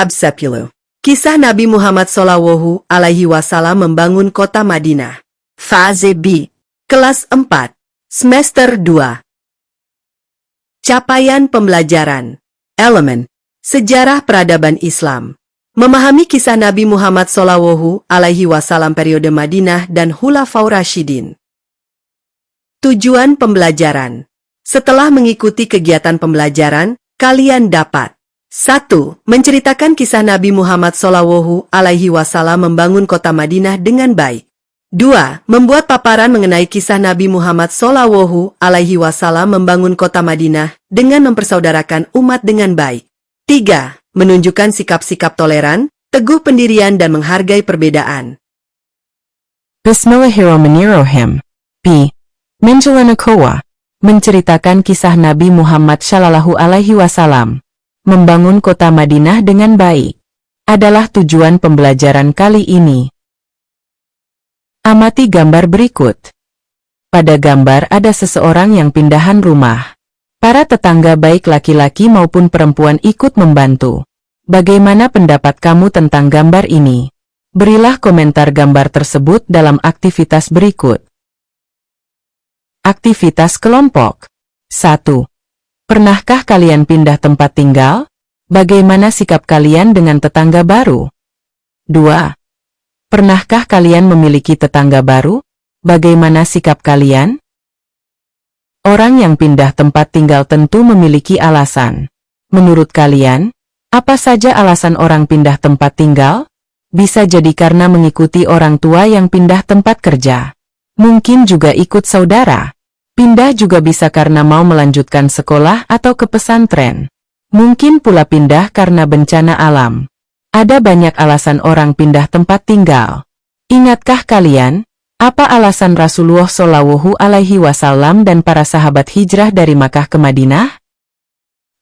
Bab 10. Kisah Nabi Muhammad SAW membangun kota Madinah. Fase B. Kelas 4. Semester 2. Capaian pembelajaran. Elemen. Sejarah peradaban Islam. Memahami kisah Nabi Muhammad SAW periode Madinah dan Khulafaur Rasyidin. Tujuan pembelajaran. Setelah mengikuti kegiatan pembelajaran, kalian dapat 1. Menceritakan kisah Nabi Muhammad SAW membangun kota Madinah dengan baik. 2. Membuat paparan mengenai kisah Nabi Muhammad SAW membangun kota Madinah dengan mempersaudarakan umat dengan baik. 3. Menunjukkan sikap-sikap toleran, teguh pendirian dan menghargai perbedaan. Bismillahirrahmanirrahim. P. Menjelanakowa. Menceritakan kisah Nabi Muhammad SAW membangun kota Madinah dengan baik adalah tujuan pembelajaran kali ini. Amati gambar berikut. Pada gambar ada seseorang yang pindahan rumah. Para tetangga baik laki-laki maupun perempuan ikut membantu. Bagaimana pendapat kamu tentang gambar ini? Berilah komentar gambar tersebut dalam aktivitas berikut. Aktivitas kelompok. 1. Pernahkah kalian pindah tempat tinggal? Bagaimana sikap kalian dengan tetangga baru? 2. Pernahkah kalian memiliki tetangga baru? Bagaimana sikap kalian? Orang yang pindah tempat tinggal tentu memiliki alasan. Menurut kalian, apa saja alasan orang pindah tempat tinggal? Bisa jadi karena mengikuti orang tua yang pindah tempat kerja. Mungkin juga ikut saudara. Pindah juga bisa karena mau melanjutkan sekolah atau ke pesantren. Mungkin pula pindah karena bencana alam. Ada banyak alasan orang pindah tempat tinggal. Ingatkah kalian, apa alasan Rasulullah SAW dan para sahabat hijrah dari Makkah ke Madinah?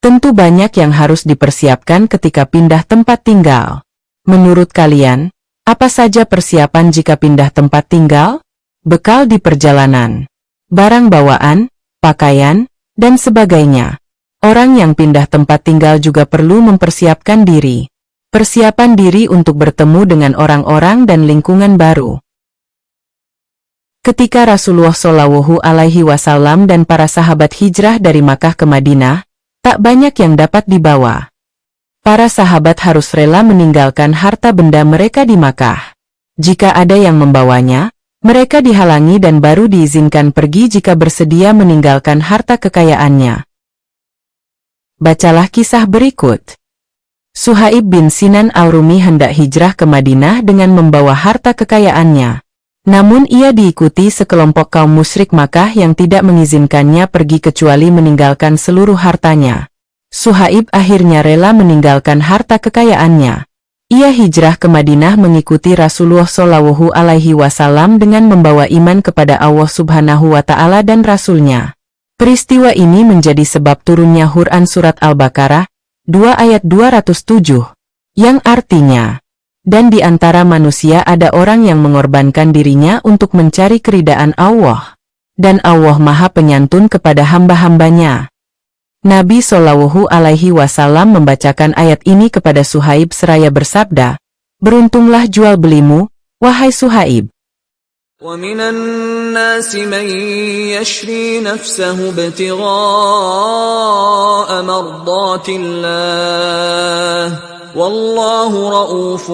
Tentu banyak yang harus dipersiapkan ketika pindah tempat tinggal. Menurut kalian, apa saja persiapan jika pindah tempat tinggal? Bekal di perjalanan, barang bawaan, pakaian, dan sebagainya. Orang yang pindah tempat tinggal juga perlu mempersiapkan diri. Persiapan diri untuk bertemu dengan orang-orang dan lingkungan baru. Ketika Rasulullah SAW dan para sahabat hijrah dari Makkah ke Madinah, tak banyak yang dapat dibawa. Para sahabat harus rela meninggalkan harta benda mereka di Makkah. Jika ada yang membawanya, mereka dihalangi dan baru diizinkan pergi jika bersedia meninggalkan harta kekayaannya. Bacalah kisah berikut. Suhaib bin Sinan Al-Rumi hendak hijrah ke Madinah dengan membawa harta kekayaannya. Namun ia diikuti sekelompok kaum musyrik Makkah yang tidak mengizinkannya pergi kecuali meninggalkan seluruh hartanya. Suhaib akhirnya rela meninggalkan harta kekayaannya. Ia hijrah ke Madinah mengikuti Rasulullah SAW dengan membawa iman kepada Allah Subhanahu wa Ta'ala dan Rasul-Nya. Peristiwa ini menjadi sebab turunnya Quran Surat Al-Baqarah 2 ayat 207, yang artinya, dan di antara manusia ada orang yang mengorbankan dirinya untuk mencari keridaan Allah, dan Allah Maha Penyantun kepada hamba-hambanya. Nabi SAW membacakan ayat ini kepada Suhaib seraya bersabda, "Beruntunglah jual belimu, wahai Suhaib." وَمِنَ النَّاسِ مَن يَشْرِي نَفْسَهُ ابْتِغَاءَ مَرْضَاتِ اللَّهِ وَاللَّهُ رَءُوفٌ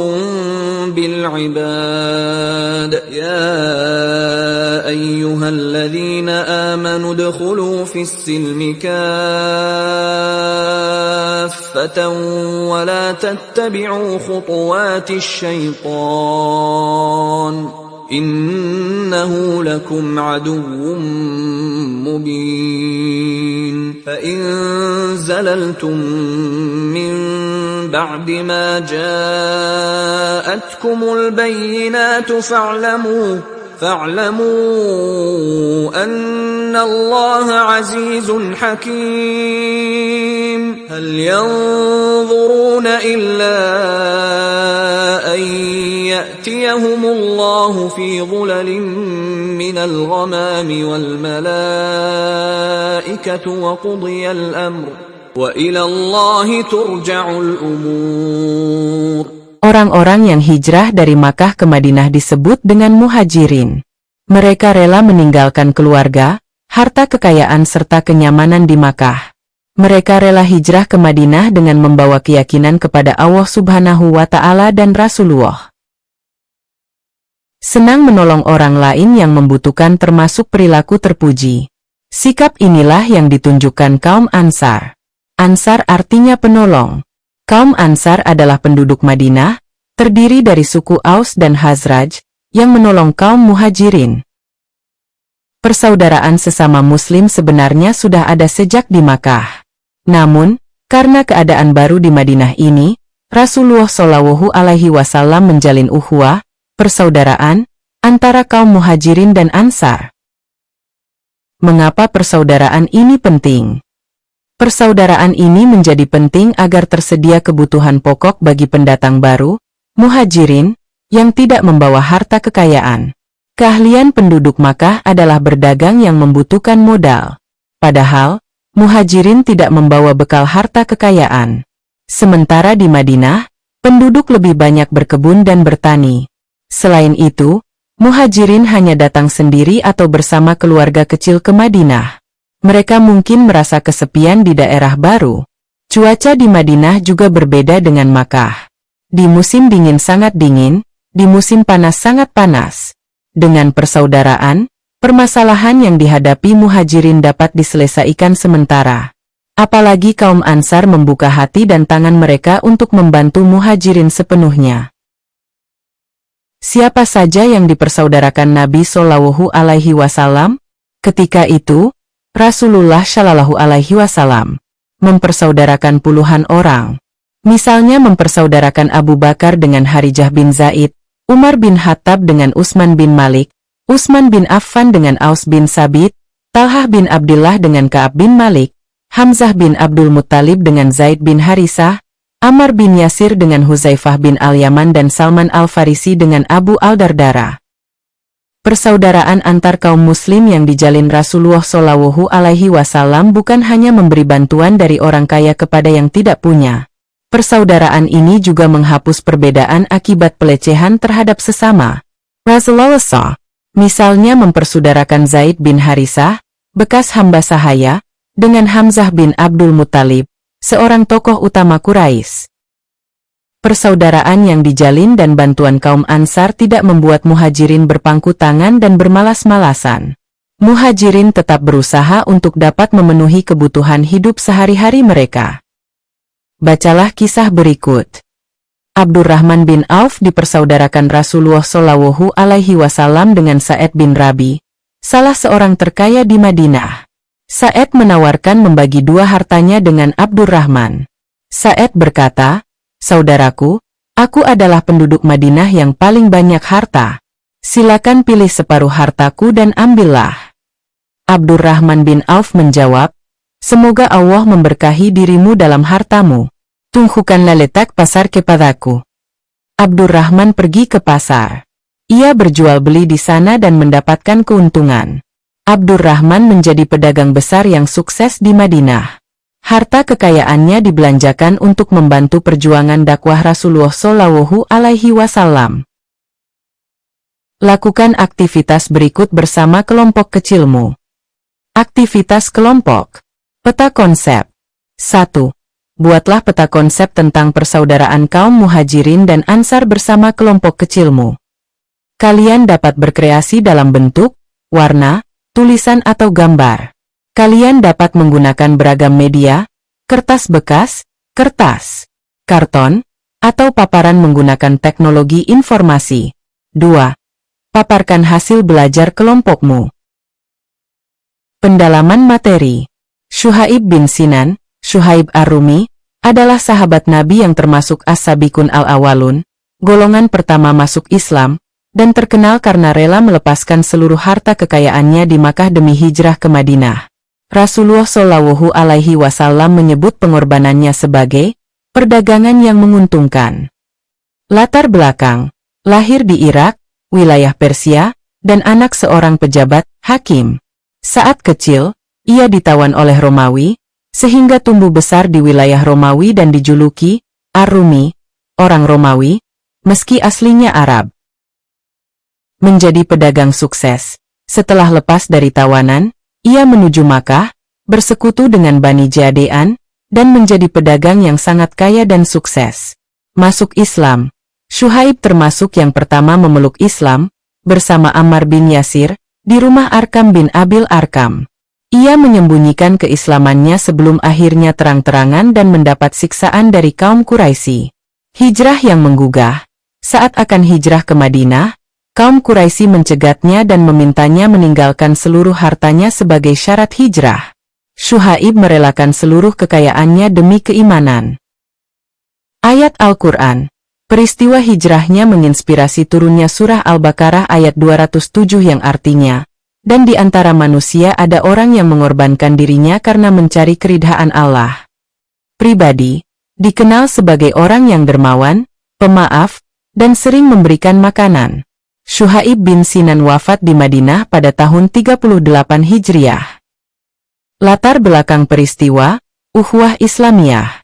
بِالْعِبَادِ يَا أَيُّهَا الَّذِينَ آمَنُوا ادْخُلُوا فِي السِّلْمِ كَافَّةً وَلَا تَتَّبِعُوا خُطُوَاتِ الشَّيْطَانِ إنه لكم عدو مبين فإن زللتم من بعد ما جاءتكم البينات فاعلموا أن الله عزيز حكيم هل ينظرون إلا أن يأتيهم الله في ظلل من الغمام والملائكة وقضي الأمر وَإِلَى اللَّهِ تُرْجَعُ الْأُمُورُ. Orang-orang yang hijrah dari Makkah ke Madinah disebut dengan muhajirin. Mereka rela meninggalkan keluarga, harta kekayaan serta kenyamanan di Makkah. Mereka rela hijrah ke Madinah dengan membawa keyakinan kepada Allah Subhanahu wa Ta'ala dan Rasulullah. Senang menolong orang lain yang membutuhkan termasuk perilaku terpuji. Sikap inilah yang ditunjukkan kaum Ansar. Ansar artinya penolong. Kaum Ansar adalah penduduk Madinah, terdiri dari suku Aus dan Khazraj, yang menolong kaum muhajirin. Persaudaraan sesama muslim sebenarnya sudah ada sejak di Makkah. Namun, karena keadaan baru di Madinah ini, Rasulullah Shallallahu Alaihi Wasallam menjalin ukhuwah, persaudaraan, antara kaum muhajirin dan Ansar. Mengapa persaudaraan ini penting? Persaudaraan ini menjadi penting agar tersedia kebutuhan pokok bagi pendatang baru, muhajirin, yang tidak membawa harta kekayaan. Keahlian penduduk Makkah adalah berdagang yang membutuhkan modal. Padahal, muhajirin tidak membawa bekal harta kekayaan. Sementara di Madinah, penduduk lebih banyak berkebun dan bertani. Selain itu, muhajirin hanya datang sendiri atau bersama keluarga kecil ke Madinah. Mereka mungkin merasa kesepian di daerah baru. Cuaca di Madinah juga berbeda dengan Makkah. Di musim dingin sangat dingin, di musim panas sangat panas. Dengan persaudaraan, permasalahan yang dihadapi muhajirin dapat diselesaikan sementara. Apalagi kaum Ansar membuka hati dan tangan mereka untuk membantu muhajirin sepenuhnya. Siapa saja yang dipersaudarakan Nabi Shallallahu Alaihi Wasallam? Ketika itu, Rasulullah Shallallahu Alaihi Wasallam mempersaudarakan puluhan orang. Misalnya mempersaudarakan Abu Bakar dengan Harijah bin Zaid, Umar bin Khattab dengan Utsman bin Malik, Utsman bin Affan dengan Aus bin Sabit, Talhah bin Abdullah dengan Ka'ab bin Malik, Hamzah bin Abdul Muttalib dengan Zaid bin Harisah, Ammar bin Yasir dengan Huzaifah bin Al-Yaman dan Salman Al-Farisi dengan Abu Al-Dardara. Persaudaraan antar kaum muslim yang dijalin Rasulullah Shallallahu Alaihi Wasallam bukan hanya memberi bantuan dari orang kaya kepada yang tidak punya. Persaudaraan ini juga menghapus perbedaan akibat pelecehan terhadap sesama. Rasulullah misalnya mempersaudarakan Zaid bin Harisah, bekas hamba sahaya, dengan Hamzah bin Abdul Muttalib, seorang tokoh utama Quraisy. Persaudaraan yang dijalin dan bantuan kaum Ansar tidak membuat muhajirin berpangku tangan dan bermalas-malasan. Muhajirin tetap berusaha untuk dapat memenuhi kebutuhan hidup sehari-hari mereka. Bacalah kisah berikut. Abdurrahman bin Auf dipersaudarakan Rasulullah Shallallahu Alaihi Wasallam dengan Sa'ad bin Rabi, salah seorang terkaya di Madinah. Sa'ad menawarkan membagi dua hartanya dengan Abdurrahman. Sa'ad berkata, "Saudaraku, aku adalah penduduk Madinah yang paling banyak harta. Silakan pilih separuh hartaku dan ambillah." Abdurrahman bin Auf menjawab, "Semoga Allah memberkahi dirimu dalam hartamu. Tunjukkanlah letak pasar kepadaku." Abdurrahman pergi ke pasar. Ia berjual beli di sana dan mendapatkan keuntungan. Abdurrahman menjadi pedagang besar yang sukses di Madinah. Harta kekayaannya dibelanjakan untuk membantu perjuangan dakwah Rasulullah Shallallahu Alaihi Wasallam. Lakukan aktivitas berikut bersama kelompok kecilmu. Aktivitas kelompok. Peta konsep. 1. Buatlah peta konsep tentang persaudaraan kaum muhajirin dan Ansar bersama kelompok kecilmu. Kalian dapat berkreasi dalam bentuk, warna, tulisan atau gambar. Kalian dapat menggunakan beragam media, kertas bekas, kertas, karton, atau paparan menggunakan teknologi informasi. 2. Paparkan hasil belajar kelompokmu. Pendalaman materi. Syuhaib bin Sinan, Syuhaib Ar-Rumi, adalah sahabat Nabi yang termasuk As-Sabiqun Al-Awwalun, golongan pertama masuk Islam, dan terkenal karena rela melepaskan seluruh harta kekayaannya di Makkah demi hijrah ke Madinah. Rasulullah Shallallahu Alaihi Wasallam menyebut pengorbanannya sebagai perdagangan yang menguntungkan. Latar belakang: lahir di Irak, wilayah Persia, dan anak seorang pejabat, hakim. Saat kecil, ia ditawan oleh Romawi, sehingga tumbuh besar di wilayah Romawi dan dijuluki Ar-Rumi, orang Romawi, meski aslinya Arab. Menjadi pedagang sukses. Setelah lepas dari tawanan, ia menuju Makkah, bersekutu dengan Bani Jadean, dan menjadi pedagang yang sangat kaya dan sukses. Masuk Islam. Syuhaib termasuk yang pertama memeluk Islam, bersama Ammar bin Yasir, di rumah Arkam bin Abil Arkam. Ia menyembunyikan keislamannya sebelum akhirnya terang-terangan dan mendapat siksaan dari kaum Quraisy. Hijrah yang menggugah. Saat akan hijrah ke Madinah, kaum Quraisy mencegatnya dan memintanya meninggalkan seluruh hartanya sebagai syarat hijrah. Syuhaib merelakan seluruh kekayaannya demi keimanan. Ayat Al-Quran. Peristiwa hijrahnya menginspirasi turunnya surah Al-Baqarah ayat 207 yang artinya, dan di antara manusia ada orang yang mengorbankan dirinya karena mencari keridhaan Allah. Pribadi, dikenal sebagai orang yang dermawan, pemaaf, dan sering memberikan makanan. Syuhaib bin Sinan wafat di Madinah pada tahun 38 Hijriah. Latar belakang peristiwa, Ukhuwah Islamiyah.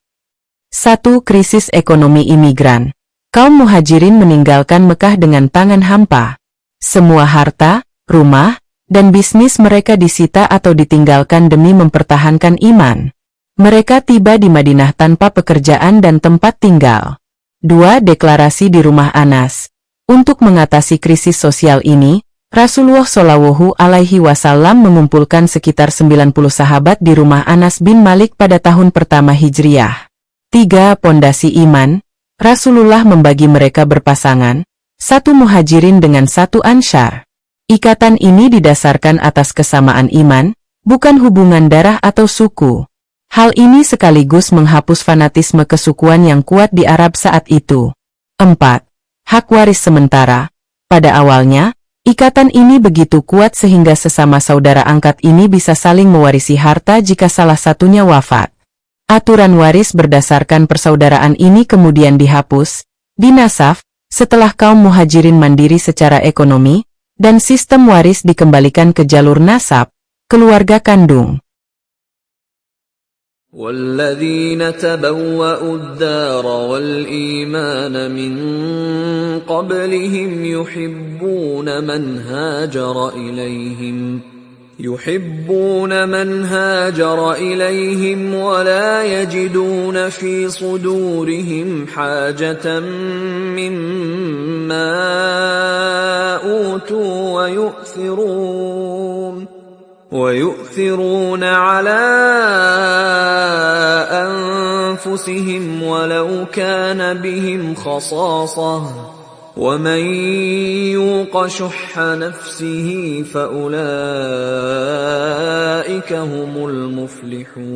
1. Krisis ekonomi imigran. Kaum muhajirin meninggalkan Mekah dengan tangan hampa. Semua harta, rumah, dan bisnis mereka disita atau ditinggalkan demi mempertahankan iman. Mereka tiba di Madinah tanpa pekerjaan dan tempat tinggal. 2. Deklarasi di rumah Anas. Untuk mengatasi krisis sosial ini, Rasulullah Shallallahu Alaihi Wasallam mengumpulkan sekitar 90 sahabat di rumah Anas bin Malik pada tahun pertama Hijriah. 3. Pondasi iman. Rasulullah membagi mereka berpasangan, satu muhajirin dengan satu ansyar. Ikatan ini didasarkan atas kesamaan iman, bukan hubungan darah atau suku. Hal ini sekaligus menghapus fanatisme kesukuan yang kuat di Arab saat itu. 4. Hak waris sementara. Pada awalnya, ikatan ini begitu kuat sehingga sesama saudara angkat ini bisa saling mewarisi harta jika salah satunya wafat. Aturan waris berdasarkan persaudaraan ini kemudian dihapus, dinasaf, setelah kaum muhajirin mandiri secara ekonomi, dan sistem waris dikembalikan ke jalur nasab, keluarga kandung. والذين تبوأوا الدار والإيمان من قبلهم يحبون من هاجر إليهم ولا يجدون في صدورهم حاجة مما أوتوا ويؤثرون على أنفسهم ولو كان بهم خصاصة ومن يوق شح نفسه فأولئك هم المفلحون